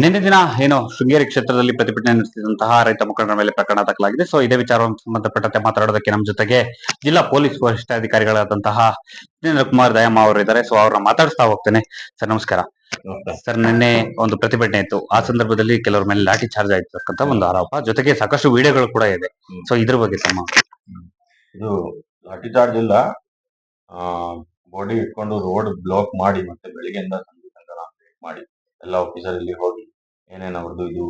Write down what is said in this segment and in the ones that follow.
ನಿನ್ನೆ ದಿನ ಏನು ಶೃಂಗೇರಿ ಕ್ಷೇತ್ರದಲ್ಲಿ ಪ್ರತಿಭಟನೆ ನಡೆಸಿದಂತಹ ರೈತ ಮುಖಂಡರ ಮೇಲೆ ಪ್ರಕರಣ ದಾಖಲಾಗಿದೆ. ಸೊ ಇದೇ ವಿಚಾರವನ್ನು ಸಂಬಂಧಪಟ್ಟಂತೆ ಮಾತಾಡೋದಕ್ಕೆ ನಮ್ಮ ಜೊತೆಗೆ ಜಿಲ್ಲಾ ಪೊಲೀಸ್ ವರಿಷ್ಠಾಧಿಕಾರಿಗಳಾದಂತಹ ಜಿತೇಂದ್ರ ಕುಮಾರ್ ದಯಾಮ ಅವರು ಇದ್ದಾರೆ. ಸೊ ಅವ್ರನ್ನ ಮಾತಾಡಿಸ್ತಾ ಹೋಗ್ತೇನೆ. ಸರ್ ನಮಸ್ಕಾರ. ಸರ್ ನಿನ್ನೆ ಒಂದು ಪ್ರತಿಭಟನೆ ಇತ್ತು, ಆ ಸಂದರ್ಭದಲ್ಲಿ ಕೆಲವರ ಮೇಲೆ ಲಾಠಿ ಚಾರ್ಜ್ ಆಯ್ತಕ್ಕಂತ ಒಂದು ಆರೋಪ, ಜೊತೆಗೆ ಸಾಕಷ್ಟು ವಿಡಿಯೋಗಳು ಕೂಡ ಇದೆ. ಸೊ ಇದ್ರ ಬಗ್ಗೆ ತಮ್ಮ ಇದು ಲಾಠಿ ಚಾರ್ಜ್ ಇಲ್ಲ, ಬಾಡಿ ಇಟ್ಕೊಂಡು ರೋಡ್ ಬ್ಲಾಕ್ ಮಾಡಿ ಮತ್ತೆ ಬೆಳಿಗ್ಗೆಯಿಂದ ಸಂಜೆ ತನಕ ವೇಟ್ ಮಾಡಿ ಎಲ್ಲ ಆಫೀಸರ್ ಇಲ್ಲಿ ಹೋಗಿ ಏನೇನು ಅವ್ರದ್ದು ಇದು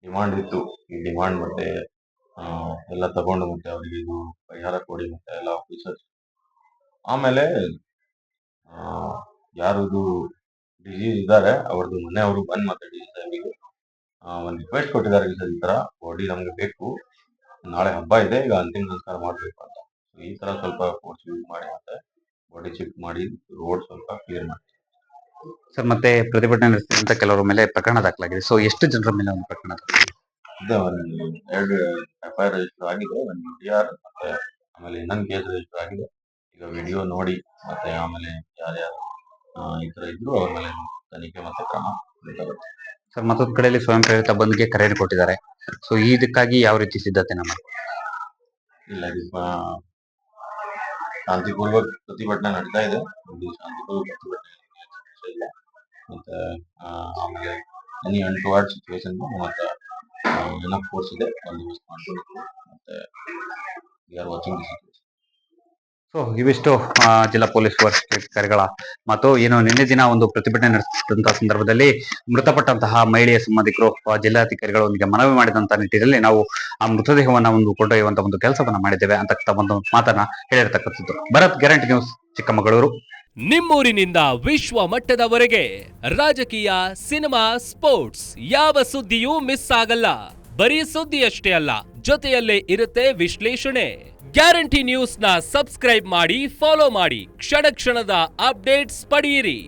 ಡಿಮಾಂಡ್ ಇತ್ತು, ಈ ಡಿಮಾಂಡ್ ಮತ್ತೆ ಎಲ್ಲ ತಗೊಂಡು ಮತ್ತೆ ಅವರಿಗೆ ಇದು ಪರಿಹಾರ ಕೊಡಿ ಮತ್ತೆ ಎಲ್ಲ ಆಫೀಸರ್ಸ್. ಆಮೇಲೆ ಯಾರು ಡಿಸೀಸ್ ಇದ್ದಾರೆ ಅವ್ರದ್ದು ಮನೆಯವರು ಬಂದ್ ಮತ್ತೆ ಡಿ ಸಾಹೇಬಿಗೆ ಒಂದು ರಿಕ್ವೆಸ್ಟ್ ಕೊಟ್ಟಿದ್ದಾರೆ, ಈ ತರ ಬಾಡಿ ನಮ್ಗೆ ಬೇಕು, ನಾಳೆ ಹಬ್ಬ ಇದೆ, ಈಗ ಅಂತಿಮ ಸಂಸ್ಕಾರ ಮಾಡ್ಬೇಕು ಅಂತ. ಈ ತರ ಸ್ವಲ್ಪ ಫೋರ್ಸ್ ಯೂಸ್ ಮಾಡಿ ಮತ್ತೆ ಬಾಡಿ ಶಿಫ್ಟ್ ಮಾಡಿ ರೋಡ್ ಸ್ವಲ್ಪ ಕ್ಲಿಯರ್ ಮಾಡಿ. ಸರ್ ಮತ್ತೆ ಪ್ರತಿಭಟನೆ ನಡೆಸಿದಂತ ಕೆಲವರ ಮೇಲೆ ಪ್ರಕರಣ ದಾಖಲಾಗಿದೆ. ಸೊ ಎಷ್ಟು ಜನರ ಮೇಲೆ ಒಂದು ಪ್ರಕರಣ ಇದೆ? ಒಂದು 2 FIR ರಿಜಿಸ್ಟರ್ ಆಗಿದೆ, ಒಂದು UDR ಮತ್ತೆ ಆಮೇಲೆ ಇನ್ನೊಂದು ಕೇಸ್ ರಿಜಿಸ್ಟರ್ ಆಗಿದೆ. ಈಗ ವಿಡಿಯೋ ನೋಡಿ ಮತ್ತೆ ಆಮೇಲೆ ಯಾರ್ಯಾರು ಈ ತರ ಇದ್ರು ಅವ್ರ ಮೇಲೆ ತನಿಖೆ ಮತ್ತೆ ಕ್ರಮ ಬೇಕಾಗುತ್ತೆ. ಸರ್ ಮತ್ತೊಂದು ಕಡೆಯಲ್ಲಿ ಸ್ವಯಂ ಪ್ರೇರಿತ ಬಂದ್ಗೆ ಕರೆಯನ್ನು ಕೊಟ್ಟಿದ್ದಾರೆ. ಸೊ ಇದಕ್ಕಾಗಿ ಯಾವ ರೀತಿ ಸಿದ್ಧತೆ ನಮ್ಮ ಇಲ್ಲ, ಶಾಂತಿಪೂರ್ವಕ ಪ್ರತಿಭಟನೆ ನಡೀತಾ ಇದೆ. ಶಾಂತಿಪೂರ್ವಕ ಪ್ರತಿಭಟನೆ ಇಲ್ಲ ಮತ್ತೆ ಆಮೇಲೆ ಎನಿ ಅನ್ಟುವರ್ಡ್ ಸಿಚುವೇಶನ್ ಮತ್ತೆ ಏನೋ ಫೋರ್ಸ್ ಇದೆ ಬಂದೋಬಸ್ತ್ ಮಾಡ್ಕೊಂಡಿದ್ದೀವಿ ಮತ್ತೆ we are watching the situation. So ಇವಿಷ್ಟು ಜಿಲ್ಲಾ ಪೊಲೀಸ್ ವರಿಷ್ಠಾಧಿಕಾರಿಗಳ ಮತ್ತು ಏನು ನಿನ್ನೆ ದಿನ ಒಂದು ಪ್ರತಿಭಟನೆ ನಡೆಸಿದಂತಹ ಸಂದರ್ಭದಲ್ಲಿ ಮೃತಪಟ್ಟಂತಹ ಮಹಿಳೆಯ ಸಂಬಂಧಿಕರು ಜಿಲ್ಲಾಧಿಕಾರಿಗಳೊಂದಿಗೆ ಮನವಿ ಮಾಡಿದಂತಹ ನಿಟ್ಟಿನಲ್ಲಿ ನಾವು ಆ ಮೃತದೇಹವನ್ನ ಒಂದು ಕೊಂಡೊಯ್ಯುವಂತ ಒಂದು ಕೆಲಸವನ್ನ ಮಾಡಿದ್ದೇವೆ ಅಂತ ಒಂದು ಮಾತನ್ನ ಹೇಳಿರ್ತಕ್ಕಂಥದ್ದು. Bharat, guarantee news, Chikkamagaluru. ನಿಮ್ಮೂರಿನಿಂದ ವಿಶ್ವ ಮಟ್ಟದವರೆಗೆ ರಾಜಕೀಯ, ಸಿನಿಮಾ, ಸ್ಪೋರ್ಟ್ಸ್ ಯಾವ ಸುದ್ದಿಯೂ ಮಿಸ್ ಆಗಲ್ಲ. ಬರೀ ಸುದ್ದಿಯಷ್ಟೇ ಅಲ್ಲ, ಜೊತೆಯಲ್ಲೇ ಇರುತ್ತೆ ವಿಶ್ಲೇಷಣೆ. ಗ್ಯಾರಂಟಿ ನ್ಯೂಸ್ ನ ಸಬ್ಸ್ಕ್ರೈಬ್ ಮಾಡಿ, ಫಾಲೋ ಮಾಡಿ, ಕ್ಷಣ ಕ್ಷಣದ ಅಪ್ಡೇಟ್ಸ್ ಪಡೆಯಿರಿ.